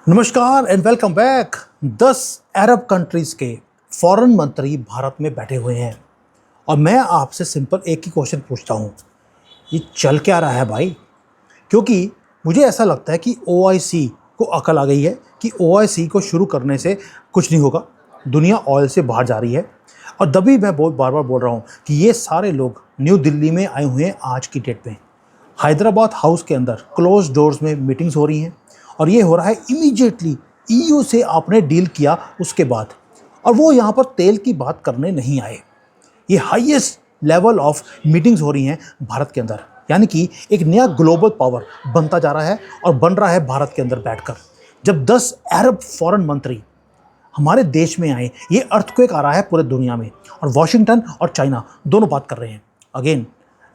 नमस्कार and welcome back. 10 Arab countries के foreign मंत्री भारत में बैठे हुए हैं और मैं आपसे सिंपल एक ही क्वेश्चन पूछता हूँ, ये चल क्या रहा है भाई? क्योंकि मुझे ऐसा लगता है कि ओआईसी को अकल आ गई है कि ओआईसी को शुरू करने से कुछ नहीं होगा, दुनिया ऑयल से बाहर जा रही है। और तभी मैं बहुत बार बार बोल रहा हूँ कि ये सारे लोग न्यू दिल्ली में आए हुए हैं आज की डेट में। हैदराबाद हाउस के अंदर क्लोज डोर्स में मीटिंग्स हो रही हैं और ये हो रहा है इमीडिएटली ईयू से आपने डील किया उसके बाद। और वो यहाँ पर तेल की बात करने नहीं आए। ये हाईएस्ट लेवल ऑफ मीटिंग्स हो रही हैं भारत के अंदर, यानी कि एक नया ग्लोबल पावर बनता जा रहा है और बन रहा है भारत के अंदर बैठकर। जब 10 अरब फॉरेन मंत्री हमारे देश में आए, ये अर्थक्वेक आ रहा है पूरे दुनिया में और वॉशिंगटन और चाइना दोनों बात कर रहे हैं। अगेन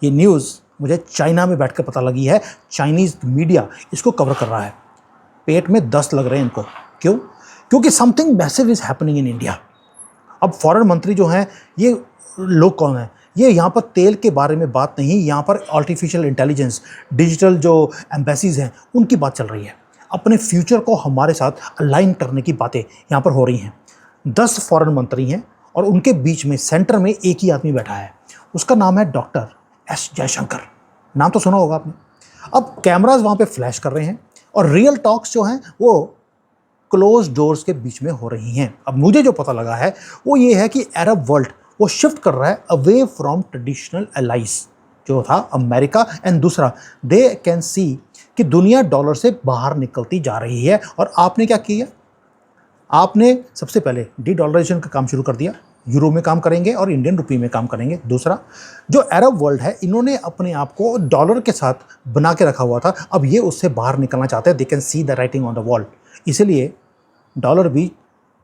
ये न्यूज़ मुझे चाइना में बैठकर पता लगी है, चाइनीज़ मीडिया इसको कवर कर रहा है। पेट में 10 लग रहे हैं इनको। क्यों? क्योंकि something massive is happening in India. अब फॉरेन मंत्री जो हैं ये लोग कौन हैं? ये यहाँ पर तेल के बारे में बात नहीं, यहाँ पर आर्टिफिशियल इंटेलिजेंस, डिजिटल जो एम्बेसीज हैं उनकी बात चल रही है। अपने फ्यूचर को हमारे साथ अलाइन करने की बातें यहाँ पर हो रही हैं। 10 फॉरेन मंत्री हैं और उनके बीच में सेंटर में एक ही आदमी बैठा है, उसका नाम है डॉक्टर एस जयशंकर। नाम तो सुना होगा आपने। अब कैमराज वहाँ पे फ्लैश कर रहे हैं और रियल टॉक्स जो हैं वो क्लोज डोर्स के बीच में हो रही हैं। अब मुझे जो पता लगा है वो ये है कि अरब वर्ल्ड वो शिफ्ट कर रहा है अवे फ्रॉम ट्रेडिशनल एलाइज जो था अमेरिका, एंड दूसरा दे कैन सी कि दुनिया डॉलर से बाहर निकलती जा रही है। और आपने क्या किया? आपने सबसे पहले डी डॉलराइजेशन का काम शुरू कर दिया, यूरो में काम करेंगे और इंडियन रुपये में काम करेंगे। दूसरा, जो अरब वर्ल्ड है इन्होंने अपने आप को डॉलर के साथ बना के रखा हुआ था, अब ये उससे बाहर निकलना चाहते हैं। They can see the writing on the wall. इसीलिए डॉलर भी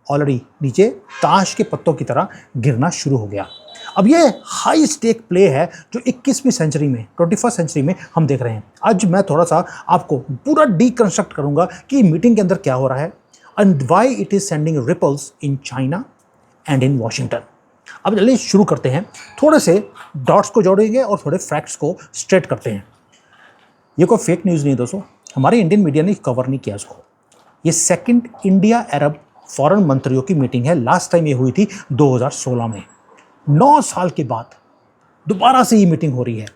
ऑलरेडी नीचे ताश के पत्तों की तरह गिरना शुरू हो गया। अब ये हाई स्टेक प्ले है जो 21वीं सेंचुरी में, 21st सेंचुरी में हम देख रहे हैं। आज मैं थोड़ा सा आपको पूरा डीकंस्ट्रक्ट करूंगा कि मीटिंग के अंदर क्या हो रहा है and why it is sending ripples in China and in Washington. अब चलिए शुरू करते हैं, थोड़े से डॉट्स को जोड़ेंगे और थोड़े फैक्ट्स को स्ट्रेट करते हैं। ये कोई फेक न्यूज़ नहीं है दोस्तों, हमारे इंडियन मीडिया ने कवर नहीं किया इसको। ये सेकंड इंडिया अरब फॉरेन मंत्रियों की मीटिंग है। लास्ट टाइम ये हुई थी 2016 में। 9 साल के बाद दोबारा से ये मीटिंग हो रही है।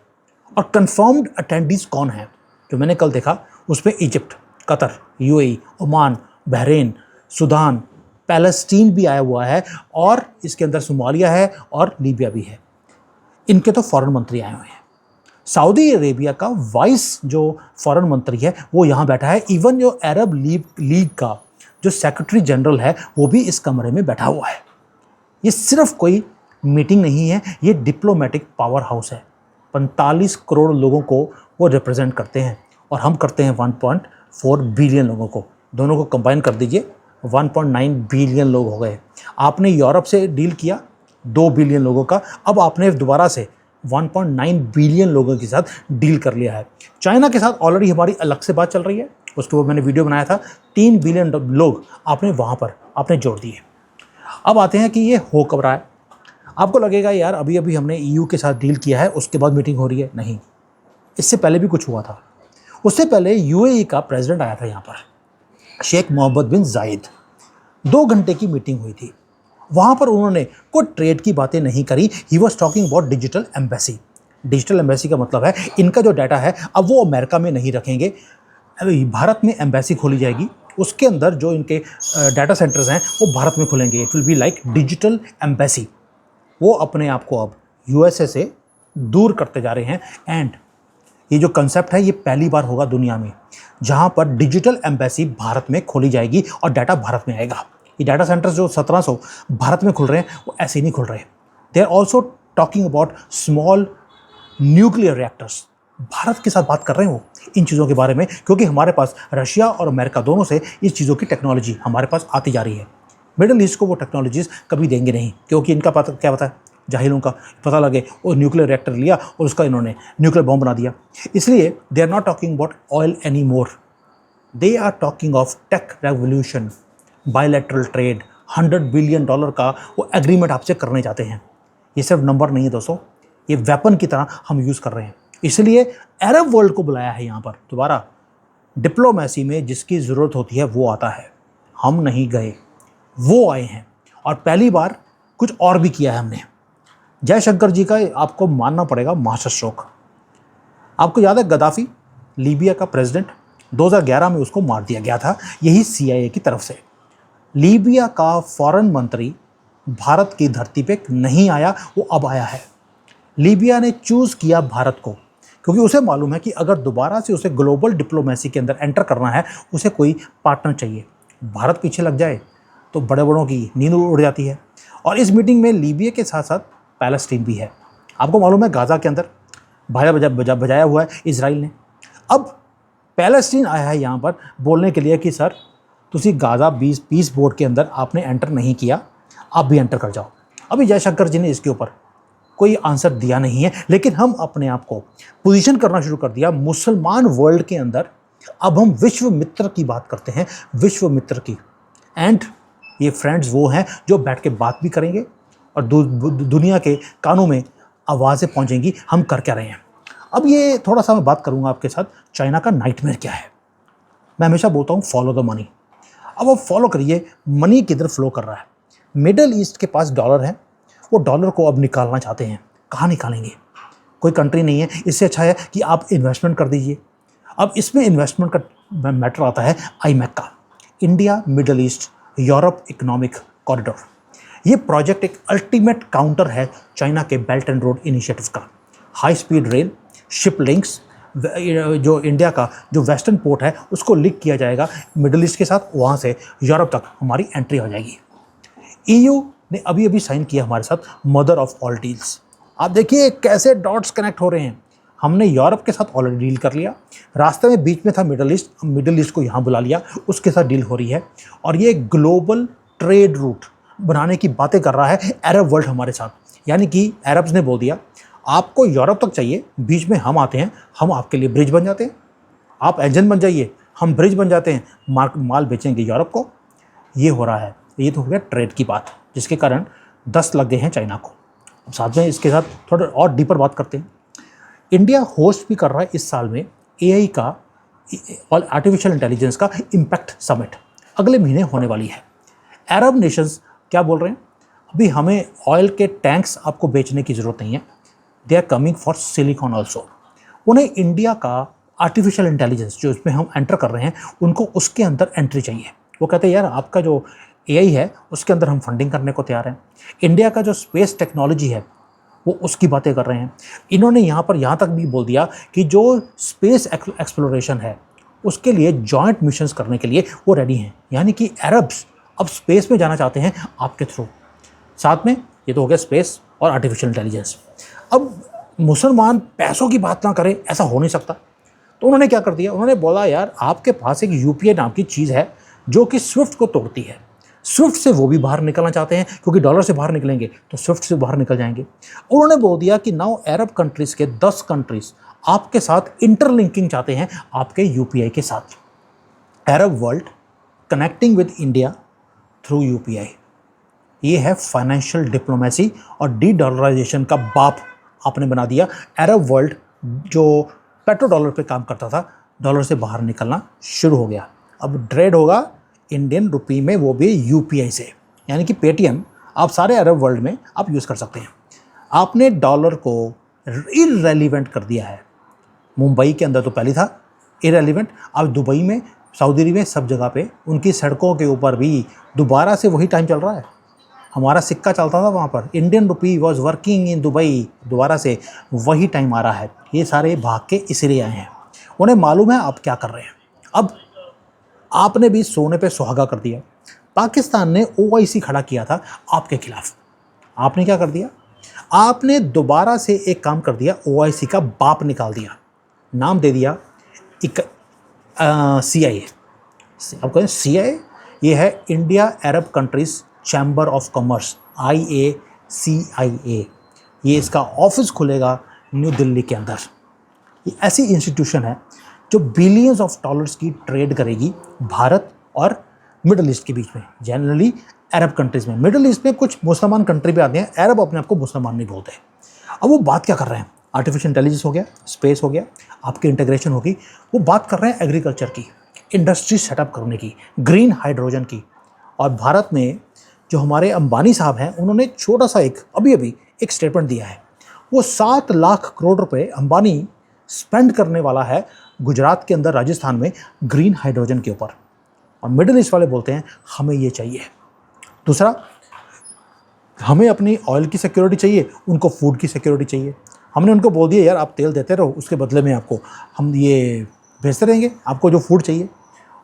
और कंफर्म्ड अटेंडीज कौन है? जो मैंने कल देखा उसमें Egypt, Qatar, UAE, Oman, Bahrain, Sudan, Palestine भी आया हुआ है और इसके अंदर सोमालिया है और लीबिया भी है। इनके तो फॉरेन मंत्री आए हुए हैं। सऊदी अरेबिया का वाइस जो फॉरेन मंत्री है वो यहाँ बैठा है। इवन जो अरब लीग का जो सेक्रेटरी जनरल है वो भी इस कमरे में बैठा हुआ है। ये सिर्फ कोई मीटिंग नहीं है, ये डिप्लोमेटिक पावर हाउस है। 45 करोड़ लोगों को वो रिप्रेजेंट करते हैं और हम करते हैं 1.4 बिलियन लोगों को। दोनों को कंबाइन कर दीजिए, 1.9 बिलियन लोग हो गए। आपने यूरोप से डील किया 2 बिलियन लोगों का, अब आपने दोबारा से 1.9 बिलियन लोगों के साथ डील कर लिया है। चाइना के साथ ऑलरेडी हमारी अलग से बात चल रही है, उसके ऊपर मैंने वीडियो बनाया था। 3 बिलियन लोग आपने वहाँ पर आपने जोड़ दिए। अब आते हैं कि ये हो कब रहा है। आपको लगेगा यार अभी अभी हमने ईयू के साथ डील किया है उसके बाद मीटिंग हो रही है। नहीं, इससे पहले भी कुछ हुआ था। उससे पहले यूएई का प्रेसिडेंट आया था यहाँ पर, शेख मोहम्मद बिन जायद। 2 घंटे की मीटिंग हुई थी। वहाँ पर उन्होंने कोई ट्रेड की बातें नहीं करी। He was talking about digital embassy. Digital embassy का मतलब है इनका जो डाटा है अब वो अमेरिका में नहीं रखेंगे, भारत में एम्बेसी खोली जाएगी। उसके अंदर जो इनके डाटा सेंटर्स हैं वो भारत में खुलेंगे। It will be like digital embassy. वो अपने आप को अब यूएसए से दूर करते जा रहे हैं। एंड ये जो कंसेप्ट है ये पहली बार होगा दुनिया में जहाँ पर डिजिटल एम्बेसी भारत में खोली जाएगी और डाटा भारत में आएगा। ये डाटा सेंटर्स जो 1700 भारत में खुल रहे हैं वो ऐसे ही नहीं खुल रहे। They are also talking about small nuclear reactors. Bharat के साथ बात कर रहे हैं वो इन चीज़ों के बारे में, क्योंकि हमारे पास रशिया और अमेरिका दोनों से इस चीज़ों की टेक्नोलॉजी हमारे पास आती जा रही है। मिडिल ईस्ट को वो टेक्नोलॉजीज़ कभी देंगे नहीं, क्योंकि इनका पता क्या पता है, जाहिलों का पता लगे वो न्यूक्लियर रिएक्टर लिया और उसका इन्होंने न्यूक्लियर बॉम्ब बना दिया। इसलिए they are not talking about oil any more, they are talking of tech revolution, bilateral trade. $100 billion का वो एग्रीमेंट आपसे करने चाहते हैं। ये सिर्फ नंबर नहीं है दोस्तों, ये वेपन की तरह हम यूज़ कर रहे हैं। इसलिए अरब वर्ल्ड को बुलाया है यहाँ पर दोबारा डिप्लोमेसी में जिसकी ज़रूरत होती है वो आता है। हम नहीं गए, वो आए हैं, और पहली बार कुछ और भी किया है हमने। जयशंकर जी का आपको मानना पड़ेगा मास्टर स्ट्रोक। आपको याद है गद्दाफी, लीबिया का प्रेसिडेंट, 2011 में उसको मार दिया गया था, यही CIA की तरफ से। लीबिया का फॉरेन मंत्री भारत की धरती पे नहीं आया, वो अब आया है। लीबिया ने चूज़ किया भारत को, क्योंकि उसे मालूम है कि अगर दोबारा से उसे ग्लोबल डिप्लोमेसी के अंदर एंटर करना है, उसे कोई पार्टनर चाहिए। भारत पीछे लग जाए तो बड़े बड़ों की नींद उड़ जाती है। और इस मीटिंग में लीबिया के साथ साथ पैलेस्टीन भी है। आपको मालूम है गाज़ा के अंदर बजाया हुआ है इजराइल ने। अब पैलेस्टीन आया है यहाँ पर बोलने के लिए कि सर तुसी गाज़ा पीस बोर्ड के अंदर आपने एंटर नहीं किया, आप भी एंटर कर जाओ। अभी जयशंकर जी ने इसके ऊपर कोई आंसर दिया नहीं है, लेकिन हम अपने आप को पोजीशन करना शुरू कर दिया मुसलमान वर्ल्ड के अंदर। अब हम विश्व मित्र की बात करते हैं, विश्व मित्र की। एंड ये फ्रेंड्स वो हैं जो बैठ के बात भी करेंगे और दुनिया के कानों में आवाज़ें पहुंचेंगी हम कर क्या रहे हैं। अब ये थोड़ा सा मैं बात करूंगा आपके साथ, चाइना का नाइटमेयर क्या है। मैं हमेशा बोलता हूँ फॉलो द मनी। अब आप फॉलो करिए मनी किधर फ्लो कर रहा है। मिडल ईस्ट के पास डॉलर है, वो डॉलर को अब निकालना चाहते हैं। कहाँ निकालेंगे? कोई कंट्री नहीं है, इससे अच्छा है कि आप इन्वेस्टमेंट कर दीजिए। अब इसमें इन्वेस्टमेंट का मैटर आता है IMEC का, India middle east Europe economic corridor. ये प्रोजेक्ट एक अल्टीमेट काउंटर है चाइना के बेल्ट एंड रोड इनिशिएटिव का। High speed rail, ship links, जो इंडिया का जो वेस्टर्न पोर्ट है उसको लिंक किया जाएगा मिडल ईस्ट के साथ, वहाँ से यूरोप तक हमारी एंट्री हो जाएगी। EU ने अभी अभी साइन किया हमारे साथ मदर ऑफ ऑल डील्स। आप देखिए कैसे डॉट्स कनेक्ट हो रहे हैं। हमने यूरोप के साथ ऑलरेडी डील कर लिया, रास्ते में बीच में था मिडल ईस्ट को यहाँ बुला लिया, उसके साथ डील हो रही है। और ये ग्लोबल ट्रेड रूट बनाने की बातें कर रहा है अरब वर्ल्ड हमारे साथ। यानी कि अरब्स ने बोल दिया आपको यूरोप तक चाहिए, बीच में हम आते हैं, हम आपके लिए ब्रिज बन जाते हैं। आप एजेंट बन जाइए, हम ब्रिज बन जाते हैं, माल बेचेंगे यूरोप को। ये हो रहा है। ये तो हो गया ट्रेड की बात, जिसके कारण 10 लग गए हैं चाइना को। अब साथ में इसके साथ थोड़ा और डीपर बात करते हैं। इंडिया होस्ट भी कर रहा है इस साल में AI का और आर्टिफिशियल इंटेलिजेंस का इम्पैक्ट समिट, अगले महीने होने वाली है। अरब नेशंस क्या बोल रहे हैं, अभी हमें ऑयल के टैंक्स आपको बेचने की ज़रूरत नहीं है, they are coming for silicon also. उन्हें इंडिया का आर्टिफिशियल इंटेलिजेंस जो इसमें हम एंटर कर रहे हैं, उनको उसके अंदर एंट्री चाहिए। वो कहते हैं यार आपका जो AI है उसके अंदर हम फंडिंग करने को तैयार हैं। इंडिया का जो स्पेस टेक्नोलॉजी है वो उसकी बातें कर रहे हैं। इन्होंने यहाँ तक भी बोल दिया कि जो स्पेस एक्सप्लोरेशन है उसके लिए जॉइंट मिशंस करने के लिए वो रेडी हैं। यानी कि अरब्स अब स्पेस में जाना चाहते हैं आपके थ्रू। साथ में ये तो हो गया स्पेस और आर्टिफिशियल इंटेलिजेंस। अब मुसलमान पैसों की बात ना करें, ऐसा हो नहीं सकता। तो उन्होंने क्या कर दिया, उन्होंने बोला यार आपके पास एक UPI नाम की चीज़ है जो कि स्विफ्ट को तोड़ती है। स्विफ्ट से वो भी बाहर निकलना चाहते हैं, क्योंकि डॉलर से बाहर निकलेंगे तो स्विफ्ट से बाहर निकल जाएंगे। उन्होंने बोल दिया कि नाउ अरब कंट्रीज़ के 10 कंट्रीज़ आपके साथ इंटरलिंकिंग चाहते हैं आपके UPI के साथ। Arab world connecting with India through UPI। ये है फाइनेंशियल डिप्लोमेसी और डी डॉलराइजेशन का बाप आपने बना दिया। अरब वर्ल्ड जो पेट्रो डॉलर पे काम करता था, डॉलर से बाहर निकलना शुरू हो गया। अब ट्रेड होगा इंडियन रुपी में, वो भी UPI से। यानी कि पेटीएम आप सारे अरब वर्ल्ड में आप यूज़ कर सकते हैं। आपने डॉलर को इररेलीवेंट कर दिया है। मुंबई के अंदर तो पहले था इररेलीवेंट, अब दुबई में, सऊदी अरब में, सब जगह पे उनकी सड़कों के ऊपर भी दोबारा से वही टाइम चल रहा है। हमारा सिक्का चलता था वहाँ पर, Indian rupee was working in Dubai, दोबारा से वही टाइम आ रहा है। ये सारे भाग के इसलिए आए हैं, उन्हें मालूम है आप क्या कर रहे हैं। अब आपने भी सोने पे सुहागा कर दिया। पाकिस्तान ने OIC खड़ा किया था आपके खिलाफ, आपने क्या कर दिया, आपने दोबारा से एक काम कर दिया, OIC का बाप निकाल दिया, नाम दे दिया CIA। आप कहें CIA, ये है India Arab countries chamber of commerce, IACIA। ये इसका ऑफिस खुलेगा न्यू दिल्ली के अंदर। ये ऐसी इंस्टीट्यूशन है जो बिलियंस ऑफ डॉलर्स की ट्रेड करेगी भारत और मिडल ईस्ट के बीच में, जनरली अरब कंट्रीज़ में। मिडल ईस्ट में कुछ मुसलमान कंट्री पे आते हैं, अरब अपने आप को मुसलमान नहीं बोलते। अब वो बात क्या कर रहे हैं, आर्टिफिशियल इंटेलिजेंस हो गया, स्पेस हो गया, आपकी इंटीग्रेशन होगी। वो बात कर रहे हैं एग्रीकल्चर की, इंडस्ट्री सेटअप करने की, ग्रीन हाइड्रोजन की। और भारत में जो हमारे अंबानी साहब हैं, उन्होंने छोटा सा अभी अभी एक स्टेटमेंट दिया है। वो 7 लाख करोड़ रुपए अंबानी स्पेंड करने वाला है गुजरात के अंदर, राजस्थान में, ग्रीन हाइड्रोजन के ऊपर। और मिडिल ईस्ट वाले बोलते हैं हमें ये चाहिए। दूसरा, हमें अपनी ऑयल की सिक्योरिटी चाहिए, उनको फूड की सिक्योरिटी चाहिए। हमने उनको बोल दिया यार आप तेल देते रहो, उसके बदले में आपको हम ये भेजते रहेंगे, आपको जो फूड चाहिए।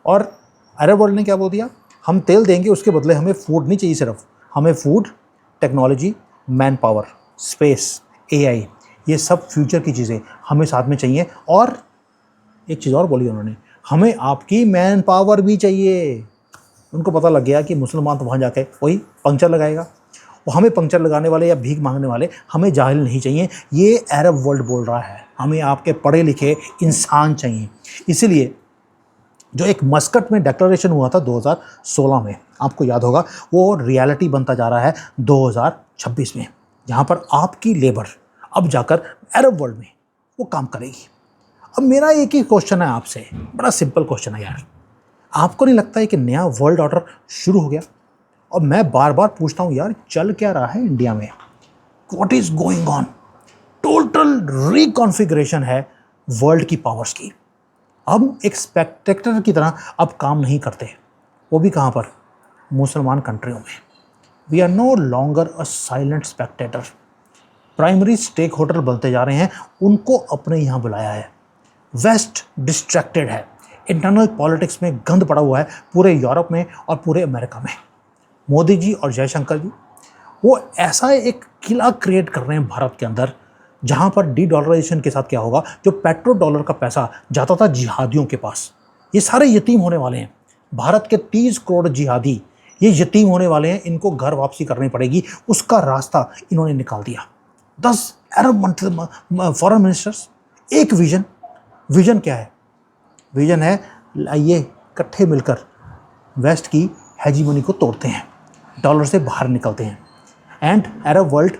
और अरब वर्ल्ड ने क्या बोल दिया, हम तेल देंगे, उसके बदले हमें फूड नहीं चाहिए, सिर्फ हमें food, technology, man power, space, AI, ये सब फ्यूचर की चीज़ें हमें साथ में चाहिए। और एक चीज़ और बोली उन्होंने, हमें आपकी मैन पावर भी चाहिए। उनको पता लग गया कि मुसलमान तो वहाँ जाके वही पंक्चर लगाएगा, वो हमें पंक्चर लगाने वाले या भीख मांगने वाले हमें जाहिल नहीं चाहिए। ये अरब वर्ल्ड बोल रहा है, हमें आपके पढ़े लिखे इंसान चाहिए। इसीलिए जो एक मस्कट में डिक्लेरेशन हुआ था 2016 में, आपको याद होगा, वो रियलिटी बनता जा रहा है 2026 में, जहाँ पर आपकी लेबर अब जाकर अरब वर्ल्ड में वो काम करेगी। अब मेरा एक ही क्वेश्चन है आपसे, बड़ा सिंपल क्वेश्चन है यार, आपको नहीं लगता है कि नया वर्ल्ड ऑर्डर शुरू हो गया? और मैं बार बार पूछता हूँ यार, चल क्या रहा है इंडिया में? What is going on? Total reconfiguration है वर्ल्ड की पावर्स की। हम एक स्पेक्टेटर की तरह अब काम नहीं करते, वो भी कहाँ पर? मुसलमान कंट्रियों में। We are no longer a silent spectator. Primary stake holder बनते जा रहे हैं, उनको अपने यहाँ बुलाया है। वेस्ट डिस्ट्रैक्टेड है, इंटरनल पॉलिटिक्स में गंद पड़ा हुआ है पूरे यूरोप में और पूरे अमेरिका में। मोदी जी और जयशंकर जी वो ऐसा एक किला क्रिएट कर रहे हैं भारत के अंदर, जहाँ पर डी डॉलराइजेशन के साथ क्या होगा, जो पेट्रो डॉलर का पैसा जाता था जिहादियों के पास, ये सारे यतीम होने वाले हैं। भारत के 30 करोड़ जिहादी ये यतीम होने वाले हैं, इनको घर वापसी करनी पड़ेगी, उसका रास्ता इन्होंने निकाल दिया। 10 अरब फॉरेन मिनिस्टर्स, एक विजन क्या है? विजन है आइए इकट्ठे मिलकर वेस्ट की हेजीमनी को तोड़ते हैं, डॉलर से बाहर निकलते हैं। And Arab world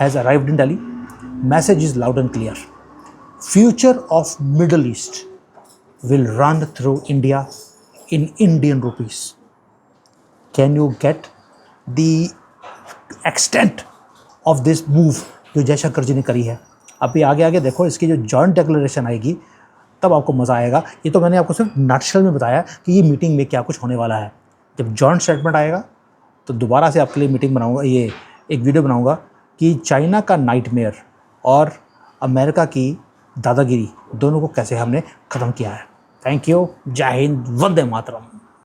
has arrived in Delhi. Message is loud and clear, future of middle east will run through India in Indian rupees. Can you get the extent of this move जो जयशंकर जी ने करी है? अभी आगे आगे देखो, इसकी जो जॉइंट डिक्लेरेशन आएगी तब आपको मज़ा आएगा। ये तो मैंने आपको सिर्फ नटशेल में बताया कि ये मीटिंग में क्या कुछ होने वाला है। जब जॉइंट स्टेटमेंट आएगा तो दोबारा से आपके लिए मीटिंग बनाऊंगा, ये एक वीडियो बनाऊंगा कि चाइना का नाइटमेयर और अमेरिका की दादागिरी दोनों को कैसे हमने ख़त्म किया है। थैंक यू, जय हिंद, वंदे मातरम।